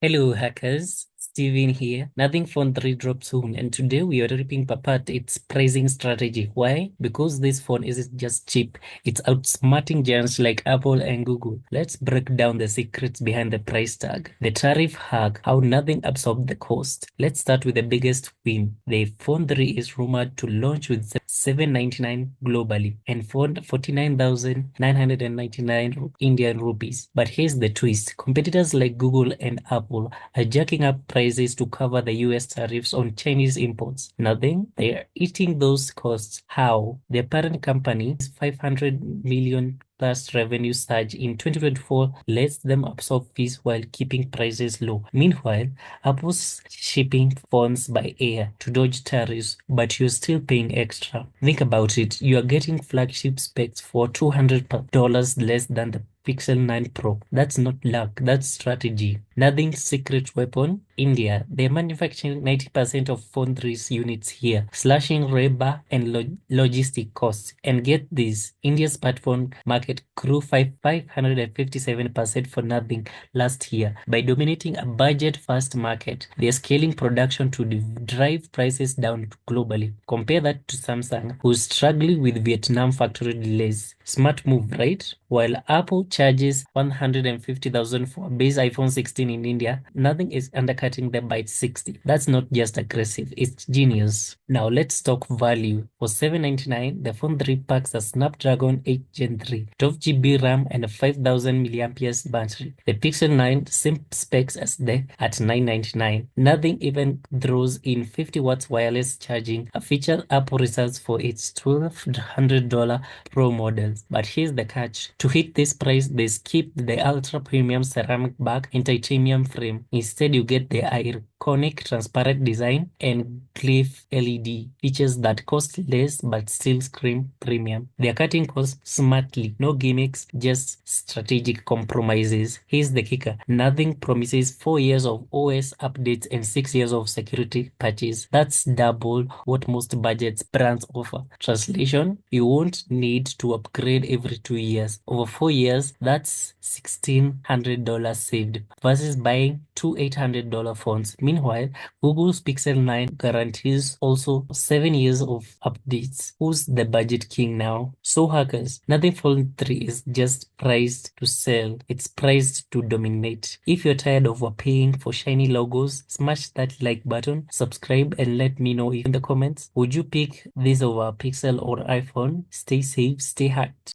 Hello, hackers. Steven here. Nothing phone 3 drops soon, and today we are ripping apart its pricing strategy. Why? Because this phone isn't just cheap, it's outsmarting giants like Apple and Google. Let's break down the secrets behind the price tag, the tariff hack, how nothing absorbed the cost. Let's start with the biggest win. The phone 3 is rumored to launch with 799 globally and 49,999 Indian rupees. But here's the twist. Competitors like Google and Apple are jacking up prices to cover the US tariffs on Chinese imports. Nothing. They are eating those costs. How? Their parent company is 500 million plus revenue surge in 2024 lets them absorb fees while keeping prices low. Meanwhile, Apple's shipping phones by air to dodge tariffs, but you're still paying extra. Think about it. You are getting flagship specs for $200 less than the Pixel 9 Pro. That's not luck, that's strategy. Nothing secret weapon. India, they're manufacturing 90% of phone 3's units here, slashing labor and logistic costs. And get this, India's smartphone market grew 557% for nothing last year. By dominating a budget-fast market, they're scaling production to drive prices down globally. Compare that to Samsung, who's struggling with Vietnam factory delays. Smart move, right? While Apple charges 150,000 for a base iPhone 16 in India, nothing is undercutting them by 60. That's not just aggressive, it's genius. Now let's talk value. For 799, the phone 3 packs a Snapdragon 8 Gen 3, 12 GB RAM and a 5000 milliamperes battery. The Pixel 9 same specs as the at 999. Nothing even throws in 50 watts wireless charging, a feature Apple reserves for its $1,200 Pro models. But here's the catch. To hit this price, they skipped the ultra premium ceramic back and titanium frame. Instead, you get the iconic transparent design and glyph LED features that cost less but still scream premium. They're cutting costs smartly, no gimmicks, just strategic compromises. Here's the kicker. Nothing promises 4 years of OS updates and 6 years of security patches. That's double what most budgets brands offer. Translation, you won't need to upgrade every 2 years. Over 4 years, that's $1,600 saved versus buying two $800 phones. Meanwhile, Google's Pixel 9 guarantees also 7 years of updates. Who's the budget king now? So hackers, nothing phone 3 is just priced to sell. It's priced to dominate. If you're tired of paying for shiny logos, smash that like button, subscribe and let me know in the comments. Would you pick this over Pixel or iPhone? Stay safe, stay hacked.